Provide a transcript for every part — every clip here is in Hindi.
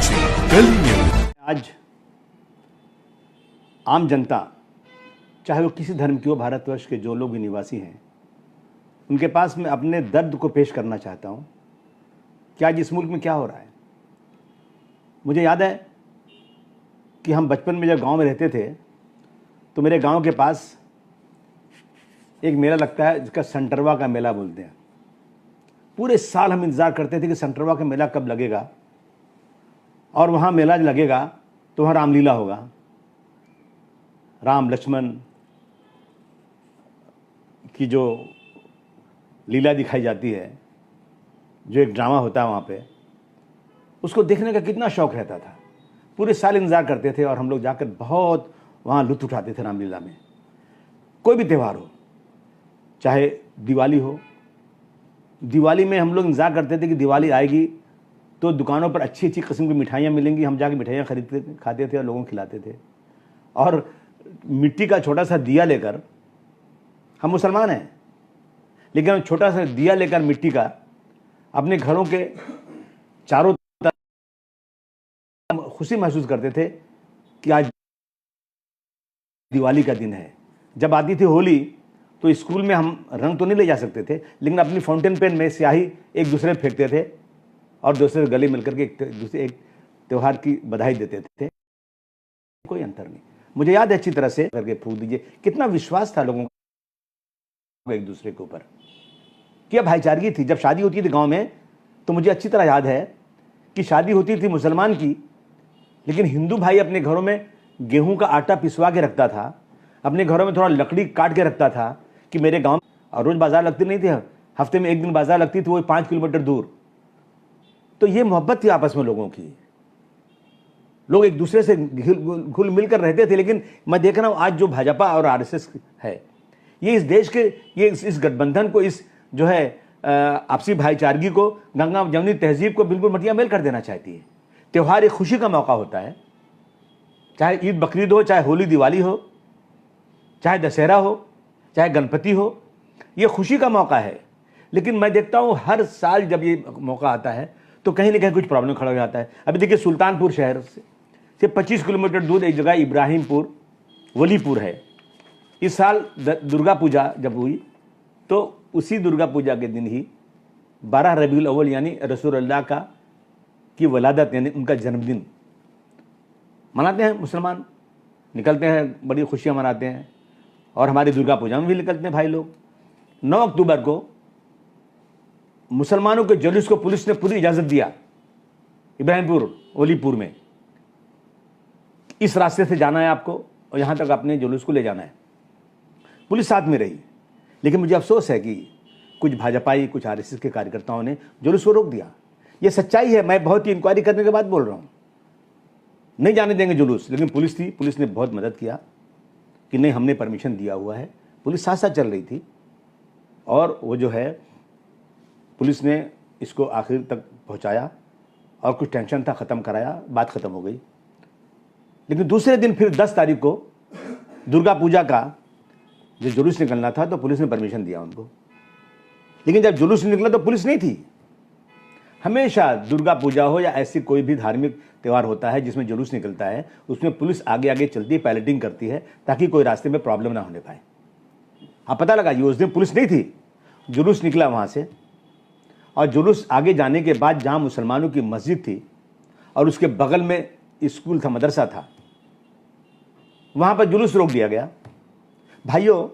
साक्षी दिल्ली न्यूज। आज आम जनता, चाहे वो किसी धर्म की हो, भारतवर्ष के जो लोग भी निवासी हैं, उनके पास मैं अपने दर्द को पेश करना चाहता हूं कि आज इस मुल्क में क्या हो रहा है। मुझे याद है कि हम बचपन में जब गांव में रहते थे तो मेरे गांव के पास एक मेला लगता है जिसका संटरवा का मेला बोलते हैं। पूरे साल हम इंतज़ार करते थे कि संटरवा का मेला कब लगेगा, और वहाँ मेला लगेगा तो वहाँ रामलीला होगा। राम लक्ष्मण की जो लीला दिखाई जाती है, जो एक ड्रामा होता है वहाँ पे, उसको देखने का कितना शौक़ रहता था। पूरे साल इंतज़ार करते थे और हम लोग जाकर बहुत वहाँ लुत्फ़ उठाते थे रामलीला में। कोई भी त्यौहार हो, चाहे दिवाली हो, दिवाली में हम लोग इंतज़ार करते थे कि दिवाली आएगी तो दुकानों पर अच्छी अच्छी किस्म की मिठाइयाँ मिलेंगी। हम जाके मिठाइयाँ खरीदते थे, खाते थे और लोगों को खिलाते थे। और मिट्टी का छोटा सा दिया लेकर, हम मुसलमान हैं लेकिन हम छोटा सा दिया लेकर मिट्टी का अपने घरों के चारों तरफ खुशी महसूस करते थे कि आज दिवाली का दिन है। जब आती थी होली तो स्कूल में हम रंग तो नहीं ले जा सकते थे, लेकिन अपनी फाउंटेन पेन में स्याही एक दूसरे में फेंकते थे और दूसरे गले मिलकर के एक त्यौहार की बधाई देते थे। कोई अंतर नहीं। मुझे याद है अच्छी तरह से करके फूक दीजिए, कितना विश्वास था लोगों को एक दूसरे के ऊपर, क्या भाईचारगी थी। जब शादी होती थी गांव में तो मुझे अच्छी तरह याद है कि शादी होती थी मुसलमान की, लेकिन हिंदू भाई अपने घरों में गेहूं का आटा पिसवा के रखता था, अपने घरों में थोड़ा लकड़ी काट के रखता था कि मेरे गांव में, और रोज बाजार लगती नहीं थी, हफ्ते में एक दिन बाजार लगती थी, वो 5 किलोमीटर दूर। तो ये मोहब्बत थी आपस में लोगों की, लोग एक दूसरे से घुल मिलकर रहते थे। लेकिन मैं देख रहा हूं आज जो भाजपा और आरएसएस है, ये इस देश के, ये इस गठबंधन को, इस जो है आपसी भाईचारगी को, गंगा जमुनी तहजीब को बिल्कुल मटिया मेल कर देना चाहती है। त्यौहार एक खुशी का मौका होता है, चाहे ईद बकरीद हो, चाहे होली दिवाली हो, चाहे दशहरा हो, चाहे गणपति हो, ये खुशी का मौका है। लेकिन मैं देखता हूँ हर साल जब ये मौका आता है तो कहीं ना कहीं कुछ प्रॉब्लम खड़ा हो जाता है। अभी देखिए सुल्तानपुर शहर से 25 किलोमीटर दूर एक जगह इब्राहिमपुर वलीपुर है। इस साल दुर्गा पूजा जब हुई तो उसी दुर्गा पूजा के दिन ही 12 रबीउल अव्वल यानी रसूलुल्लाह का की वलादत यानी उनका जन्मदिन मनाते हैं मुसलमान, निकलते हैं, बड़ी खुशियाँ मनाते हैं। और हमारी दुर्गा पूजा में भी निकलते हैं भाई लोग। 9 अक्टूबर को मुसलमानों के जुलूस को पुलिस ने पूरी इजाज़त दिया इब्राहिमपुर वलीपुर में, इस रास्ते से जाना है आपको और यहाँ तक अपने जुलूस को ले जाना है। पुलिस साथ में रही, लेकिन मुझे अफसोस है कि कुछ भाजपाई, कुछ आरएसएस के कार्यकर्ताओं ने जुलूस को रोक दिया। ये सच्चाई है, मैं बहुत ही इंक्वायरी करने के बाद बोल रहा हूँ। नहीं जाने देंगे जुलूस, लेकिन पुलिस थी, पुलिस ने बहुत मदद किया कि नहीं, हमने परमिशन दिया हुआ है। पुलिस साथ साथ चल रही थी और वो जो है पुलिस ने इसको आखिर तक पहुंचाया और कुछ टेंशन था, ख़त्म कराया, बात ख़त्म हो गई। लेकिन दूसरे दिन फिर 10 तारीख को दुर्गा पूजा का जो जुलूस निकलना था तो पुलिस ने परमिशन दिया उनको, लेकिन जब जुलूस निकला तो पुलिस नहीं थी। हमेशा दुर्गा पूजा हो या ऐसी कोई भी धार्मिक त्यौहार होता है जिसमें जुलूस निकलता है, उसमें पुलिस आगे आगे चलती है, पायलटिंग करती है ताकि कोई रास्ते में प्रॉब्लम ना होने पाए। अब पता लगा ये उस दिन पुलिस नहीं थी, जुलूस निकला वहाँ से, और जुलूस आगे जाने के बाद जहाँ मुसलमानों की मस्जिद थी और उसके बगल में स्कूल था, मदरसा था, वहाँ पर जुलूस रोक दिया गया। भाइयों,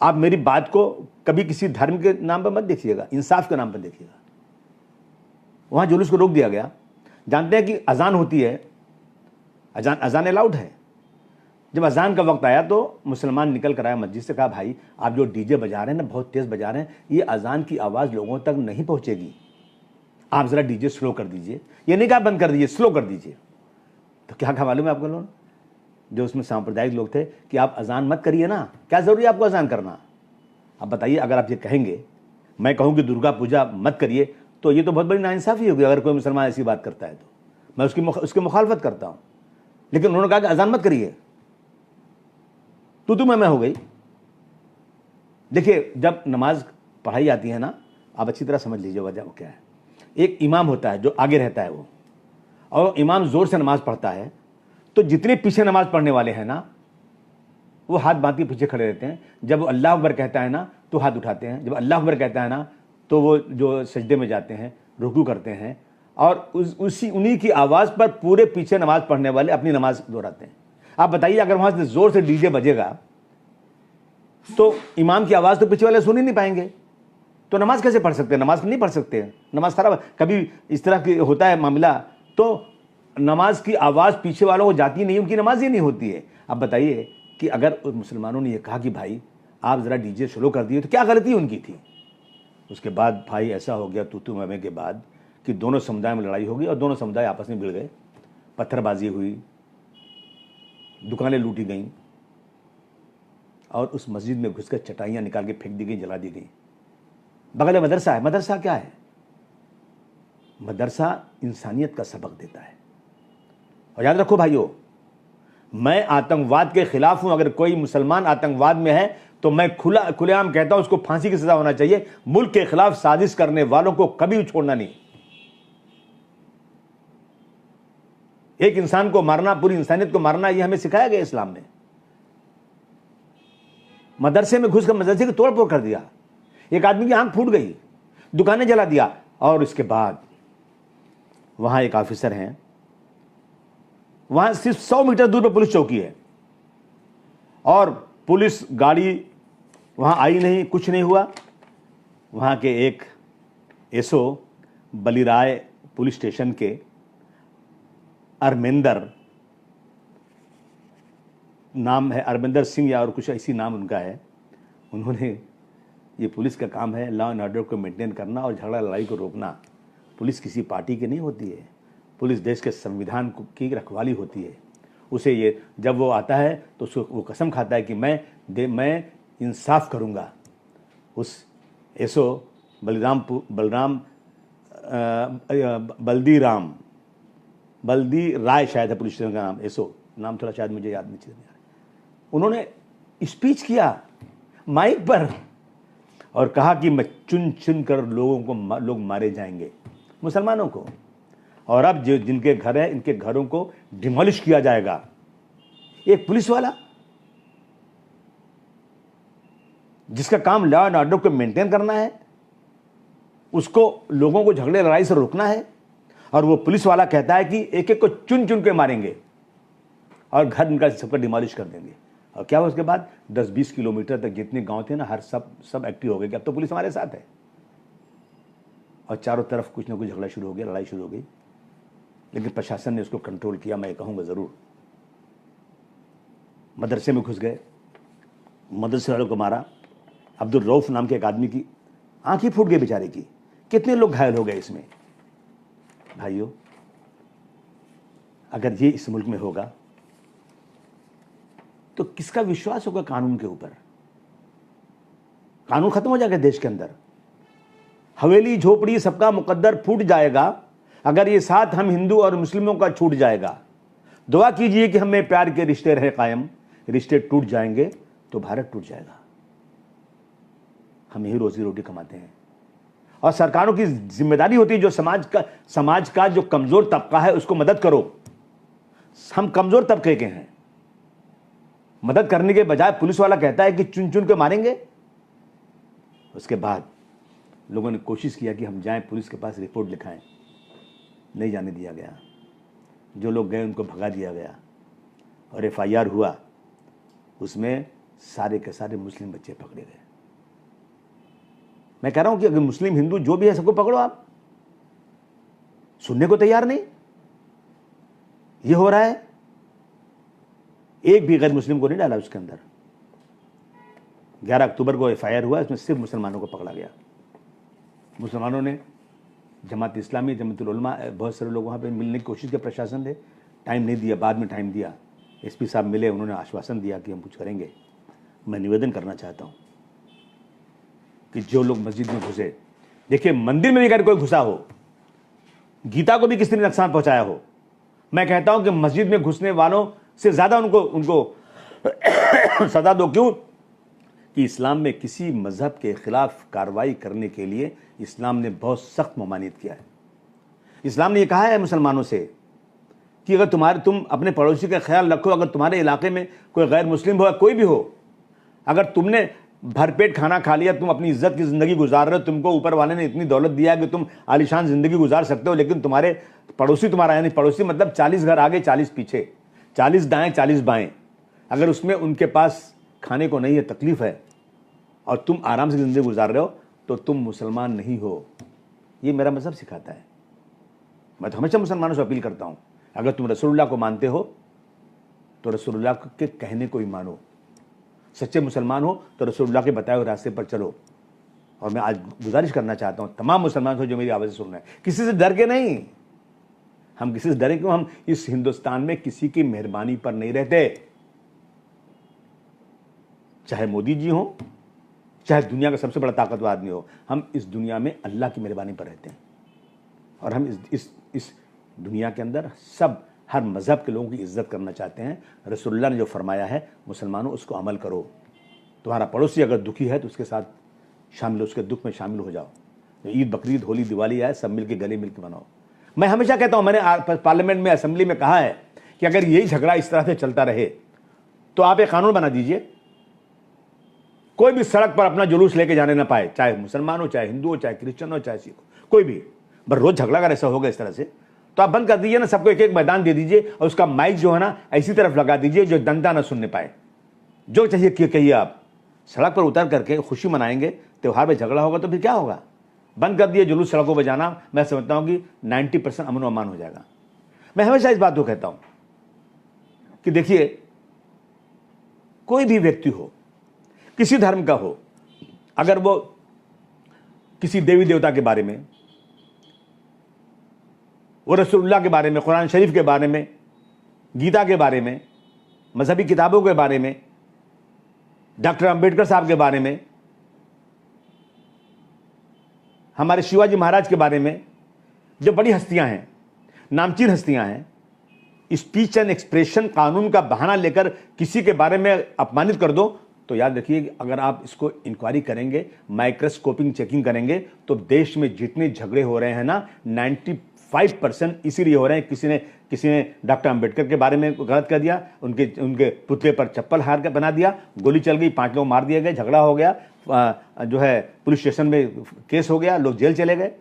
आप मेरी बात को कभी किसी धर्म के नाम पर मत देखिएगा, इंसाफ के नाम पर देखिएगा। वहाँ जुलूस को रोक दिया गया। जानते हैं कि अजान होती है, अजान अलाउड है। जब अजान का वक्त आया तो मुसलमान निकल कर आया मस्जिद से, कहा भाई आप जो डीजे बजा रहे हैं ना, बहुत तेज़ बजा रहे हैं, ये अजान की आवाज़ लोगों तक नहीं पहुँचेगी, आप ज़रा डीजे स्लो कर दीजिए। ये नहीं कहा बंद कर दीजिए, स्लो कर दीजिए। तो क्या कहा मालूम है आपको लोगों, जो उसमें सांप्रदायिक लोग थे, कि आप अजान मत करिए ना, क्या ज़रूरी है आपको अजान करना। अब बताइए, अगर आप ये कहेंगे, मैं कहूँ कि दुर्गा पूजा मत करिए, तो ये तो बहुत बड़ी नाइंसाफ़ी होगी। अगर कोई मुसलमान ऐसी बात करता है तो मैं उसकी मुखालफत करता हूँ। लेकिन उन्होंने कहा कि अजान मत करिए, तो मैं हो गई। देखिए, जब नमाज पढ़ाई जाती है ना, आप अच्छी तरह समझ लीजिए वजह क्या है। एक इमाम होता है जो आगे रहता है, वो और इमाम जोर से नमाज पढ़ता है, तो जितने पीछे नमाज पढ़ने वाले हैं ना, वो हाथ बांध के पीछे खड़े रहते हैं। जब वो अल्लाह अकबर कहता है ना तो हाथ उठाते हैं, जब अल्लाह अकबर कहता है ना तो वो जो सजदे में जाते हैं, रुकू करते हैं, और उन्हीं की आवाज़ पर पूरे पीछे नमाज पढ़ने वाले अपनी नमाज दोहराते हैं। आप बताइए, अगर वहाँ से ज़ोर से डीजे बजेगा तो इमाम की आवाज़ तो पीछे वाले सुन ही नहीं पाएंगे, तो नमाज कैसे पढ़ सकते हैं? नमाज नहीं पढ़ सकते, नमाज खराब। कभी इस तरह की होता है मामला तो नमाज की आवाज़ पीछे वालों को जाती नहीं, उनकी नमाज ही नहीं होती है। अब बताइए कि अगर मुसलमानों ने यह कहा कि भाई आप ज़रा डीजे शुरू कर दिए, तो क्या गलती उनकी थी? उसके बाद भाई ऐसा हो गया तू मैं के बाद कि दोनों समुदाय में लड़ाई हो गई और दोनों समुदाय आपस में भिड़ गए, पत्थरबाजी हुई, दुकानें लूटी गईं, और उस मस्जिद में घुसकर चटाइयाँ निकाल के फेंक दी गई, जला दी गई। बगल में मदरसा है। मदरसा क्या है? मदरसा इंसानियत का सबक देता है। और याद रखो भाइयों, मैं आतंकवाद के खिलाफ हूं। अगर कोई मुसलमान आतंकवाद में है तो मैं खुलेआम कहता हूं उसको फांसी की सजा होना चाहिए। मुल्क के खिलाफ साजिश करने वालों को कभी छोड़ना नहीं। एक इंसान को मारना, पूरी इंसानियत को मारना, यह हमें सिखाया गया इस्लाम में। मदरसे में घुसकर मदरसे की तोड़फोड़ कर दिया, एक आदमी की आंख फूट गई, दुकानें जला दिया, और इसके बाद वहां एक ऑफिसर हैं, वहां सिर्फ 100 मीटर दूर पर पुलिस चौकी है, और पुलिस गाड़ी वहां आई नहीं, कुछ नहीं हुआ। वहां के एक एसओ बलिराय पुलिस स्टेशन के अरविंदर नाम है, अरविंदर सिंह या और कुछ ऐसी नाम उनका है। उन्होंने, ये पुलिस का काम है लॉ एंड ऑर्डर को मेंटेन करना और झगड़ा लड़ाई को रोकना। पुलिस किसी पार्टी की नहीं होती है, पुलिस देश के संविधान की रखवाली होती है। उसे ये जब वो आता है तो उसको वो कसम खाता है कि मैं इंसाफ करूँगा। उस एसो बल्दी राय शायद है पुलिस स्टेशन का नाम, एसो नाम थोड़ा शायद मुझे याद नहीं आ रहा। उन्होंने स्पीच किया माइक पर और कहा कि मैं चुन चुन कर लोग मारे जाएंगे, मुसलमानों को, और अब जो जिनके घर हैं इनके घरों को डिमोलिश किया जाएगा। एक पुलिस वाला जिसका काम लॉ एंड ऑर्डर को मेंटेन करना है, उसको लोगों को झगड़े लड़ाई से रोकना है, और वो पुलिस वाला कहता है कि एक एक को चुन चुन के मारेंगे और घर इनका सबका डिमोलिश कर देंगे। और क्या हुआ उसके बाद? 10-20 किलोमीटर तक जितने गांव थे ना, हर सब एक्टिव हो गए कि अब तो पुलिस हमारे साथ है, और चारों तरफ कुछ ना कुछ झगड़ा शुरू हो गया, लड़ाई शुरू हो गई। लेकिन प्रशासन ने उसको कंट्रोल किया, मैं कहूँगा ज़रूर। मदरसे में घुस गए, मदरसे वालों को मारा। अब्दुल रऊफ नाम के एक आदमी की आँख ही फूट गई बेचारे की। कितने लोग घायल हो गए इसमें। भाइयों, अगर ये इस मुल्क में होगा तो किसका विश्वास होगा कानून के ऊपर? कानून खत्म हो जाएगा देश के अंदर। हवेली झोपड़ी सबका मुकद्दर फूट जाएगा अगर ये साथ हम हिंदू और मुस्लिमों का छूट जाएगा। दुआ कीजिए कि हमें प्यार के रिश्ते रहे कायम, रिश्ते टूट जाएंगे तो भारत टूट जाएगा। हम यही रोजी रोटी कमाते हैं, और सरकारों की जिम्मेदारी होती है जो समाज का जो कमजोर तबका है उसको मदद करो। हम कमजोर तबके के हैं, मदद करने के बजाय पुलिस वाला कहता है कि चुन चुन के मारेंगे। उसके बाद लोगों ने कोशिश किया कि हम जाएं पुलिस के पास रिपोर्ट लिखाएं, नहीं जाने दिया गया। जो लोग गए उनको भगा दिया गया, और एफआईआर हुआ, उसमें सारे के सारे मुस्लिम बच्चे पकड़े गए। मैं कह रहा हूं कि अगर मुस्लिम हिंदू जो भी है सबको पकड़ो, आप सुनने को तैयार नहीं। ये हो रहा है, एक भी गैर मुस्लिम को नहीं डाला उसके अंदर। 11 अक्टूबर को एफआईआर हुआ, इसमें सिर्फ मुसलमानों को पकड़ा गया। मुसलमानों ने, जमात इस्लामी, जमातुल उलमा, बहुत सारे लोग वहाँ पे मिलने की कोशिश की, प्रशासन ने टाइम नहीं दिया, बाद में टाइम दिया। एसपी साहब मिले, उन्होंने आश्वासन दिया कि हम कुछ करेंगे। मैं निवेदन करना चाहता हूँ कि जो लोग मस्जिद में घुसे, देखिए मंदिर में भी अगर कोई घुसा हो, गीता को भी किसी ने नुकसान पहुंचाया हो, मैं कहता हूं कि मस्जिद में घुसने वालों से ज्यादा उनको सजा दो। क्यों? कि इस्लाम में किसी मजहब के खिलाफ कार्रवाई करने के लिए इस्लाम ने बहुत सख्त ममानियत किया है। इस्लाम ने यह कहा है मुसलमानों से कि अगर तुम अपने पड़ोसी का ख्याल रखो, अगर तुम्हारे इलाके में कोई गैर मुस्लिम हो, कोई भी हो, अगर तुमने भरपेट खाना खा लिया, तुम अपनी इज्जत की ज़िंदगी गुजार रहे हो, तुमको ऊपर वाले ने इतनी दौलत दिया है कि तुम आलीशान ज़िंदगी गुजार सकते हो, लेकिन तुम्हारे पड़ोसी, तुम्हारा यानी पड़ोसी मतलब 40 घर आगे 40 पीछे, 40 दाएं 40 बाएं, अगर उसमें उनके पास खाने को नहीं है, तकलीफ है, और तुम आराम से ज़िंदगी गुजार रहे हो, तो तुम मुसलमान नहीं हो। ये मेरा मज़हब सिखाता है। मैं तो हमेशा मुसलमानों से अपील करता हूँ, अगर तुम रसूलुल्लाह को मानते हो तो रसूलुल्लाह के कहने को ही मानो। सच्चे मुसलमान हो तो रसूलुल्लाह के बताए हुए रास्ते पर चलो। और मैं आज गुजारिश करना चाहता हूँ तमाम मुसलमान को जो मेरी आवाज़ सुन रहे हैं, किसी से डर के नहीं, हम किसी से डरे क्यों? हम इस हिंदुस्तान में किसी की मेहरबानी पर नहीं रहते, चाहे मोदी जी हो, चाहे दुनिया का सबसे बड़ा ताकतवर आदमी हो, हम इस दुनिया में अल्लाह की मेहरबानी पर रहते हैं। और हम इस दुनिया के अंदर सब हर मज़हब के लोगों की इज्जत करना चाहते हैं। रसूलुल्लाह ने जो फरमाया है, मुसलमानों उसको अमल करो। तुम्हारा पड़ोसी अगर दुखी है तो उसके साथ शामिल, उसके दुख में शामिल हो जाओ। ईद, बकरीद, होली, दिवाली आए, सब मिल के गले मिल के मनाओ। मैं हमेशा कहता हूँ, मैंने पार्लियामेंट में, असेंबली में कहा है कि अगर यही झगड़ा इस तरह से चलता रहे तो आप एक कानून बना दीजिए, कोई भी सड़क पर अपना जुलूस लेके जाने ना पाए, चाहे मुसलमान हो, चाहे हिंदू हो, चाहे क्रिश्चियन हो, चाहे सिख हो, कोई भी। बस रोज झगड़ा अगर ऐसा होगा इस तरह से, तो आप बंद कर दीजिए ना, सबको एक एक मैदान दे दीजिए और उसका माइक जो है ना ऐसी तरफ लगा दीजिए जो दंता ना सुनने पाए। जो चाहिए कहिए आप। सड़क पर उतर करके खुशी मनाएंगे, त्यौहार में झगड़ा होगा तो फिर क्या होगा? बंद कर दिए जुलूस सड़कों पर जाना। मैं समझता हूं कि 90% अमन व अमान हो जाएगा। मैं हमेशा इस बात को कहता हूं कि देखिए, कोई भी व्यक्ति हो, किसी धर्म का हो, अगर वो किसी देवी देवता के बारे में, वो रसूलुल्लाह के बारे में, कुरान शरीफ के बारे में, गीता के बारे में, मजहबी किताबों के बारे में, डॉक्टर अंबेडकर साहब के बारे में, हमारे शिवाजी महाराज के बारे में, जो बड़ी हस्तियां हैं, नामचीन हस्तियां हैं, स्पीच एंड एक्सप्रेशन कानून का बहाना लेकर किसी के बारे में अपमानित कर दो, तो याद रखिए अगर आप इसको इंक्वायरी करेंगे, माइक्रोस्कोपिंग चेकिंग करेंगे, तो देश में जितने झगड़े हो रहे हैं ना, 95% इसीलिए हो रहे हैं किसी ने डॉक्टर अंबेडकर के बारे में गलत कर दिया, उनके पुतले पर चप्पल हार कर बना दिया, गोली चल गई, 5 लोग मार दिए गए, झगड़ा हो गया, जो है पुलिस स्टेशन में केस हो गया, लोग जेल चले गए।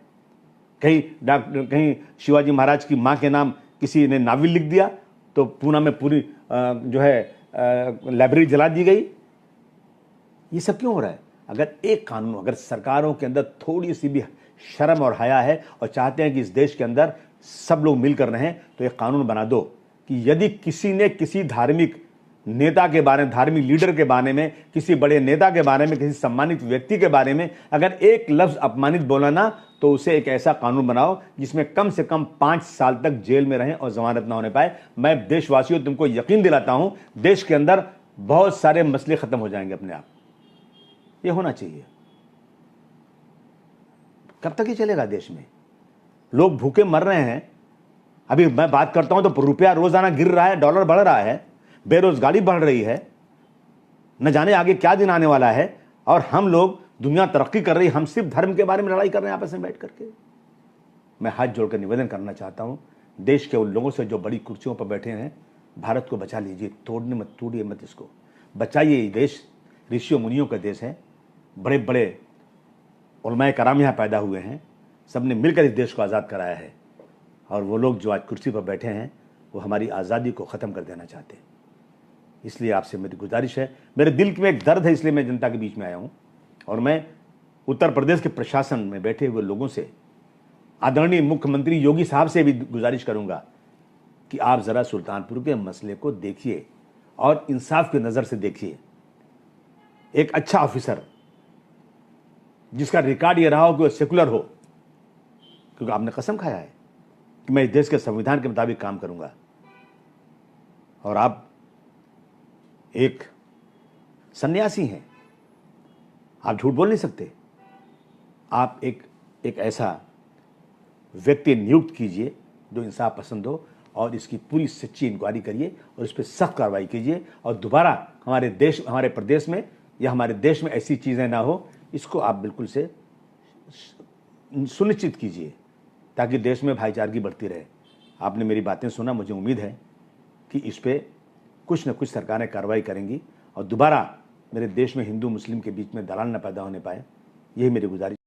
कहीं शिवाजी महाराज की माँ के नाम किसी ने नावल लिख दिया तो पूना में पूरी जो है लाइब्रेरी जला दी गई। ये सब क्यों हो रहा है? अगर एक कानून, अगर सरकारों के अंदर थोड़ी सी भी शर्म और हया है और चाहते हैं कि इस देश के अंदर सब लोग मिलकर रहें, तो एक कानून बना दो कि यदि किसी ने किसी धार्मिक नेता के बारे में, धार्मिक लीडर के बारे में, किसी बड़े नेता के बारे में, किसी सम्मानित व्यक्ति के बारे में अगर एक लफ्ज अपमानित बोला ना, तो उसे एक ऐसा कानून बनाओ जिसमें कम से कम 5 साल तक जेल में रहें और जमानत ना होने पाए। मैं देशवासियों तुमको यकीन दिलाता हूं, देश के अंदर बहुत सारे मसले खत्म हो जाएंगे अपने आप। ये होना चाहिए। कब तक ये चलेगा? देश में लोग भूखे मर रहे हैं। अभी मैं बात करता हूं तो रुपया रोजाना गिर रहा है, डॉलर बढ़ रहा है, बेरोजगारी बढ़ रही है, न जाने आगे क्या दिन आने वाला है, और हम लोग, दुनिया तरक्की कर रही है, हम सिर्फ धर्म के बारे में लड़ाई कर रहे हैं आपस में बैठ करके। मैं हाथ जोड़कर निवेदन करना चाहता हूं, देश के उन लोगों से जो बड़ी कुर्सियों पर बैठे हैं, भारत को बचा लीजिए, तोड़िए मत इसको, बचाइए। ये देश ऋषियों मुनियों का देश है, बड़े बड़े उलमाए कराम यहाँ पैदा हुए हैं, सबने मिलकर इस देश को आज़ाद कराया है, और वो लोग जो आज कुर्सी पर बैठे हैं वो हमारी आज़ादी को ख़त्म कर देना चाहते हैं। इसलिए आपसे मेरी गुजारिश है, मेरे दिल में एक दर्द है, इसलिए मैं जनता के बीच में आया हूँ, और मैं उत्तर प्रदेश के प्रशासन में बैठे हुए लोगों से, आदरणीय मुख्यमंत्री योगी साहब से भी गुजारिश करूँगा कि आप ज़रा सुल्तानपुर के मसले को देखिए और इंसाफ की नज़र से देखिए। एक अच्छा ऑफिसर जिसका रिकॉर्ड ये रहा हो कि वो सेकुलर हो, क्योंकि आपने कसम खाया है कि मैं इस देश के संविधान के मुताबिक काम करूंगा, और आप एक सन्यासी हैं, आप झूठ बोल नहीं सकते। आप एक ऐसा व्यक्ति नियुक्त कीजिए जो इंसाफ पसंद हो, और इसकी पूरी सच्ची इंक्वायरी करिए और इस पर सख्त कार्रवाई कीजिए, और दोबारा हमारे प्रदेश में या हमारे देश में ऐसी चीज़ें ना हो, इसको आप बिल्कुल से सुनिश्चित कीजिए, ताकि देश में भाईचारगी बढ़ती रहे। आपने मेरी बातें सुना, मुझे उम्मीद है कि इस पे कुछ न कुछ सरकारें कार्रवाई करेंगी और दोबारा मेरे देश में हिंदू मुस्लिम के बीच में दरार न पैदा होने पाए, यही मेरी गुजारिश।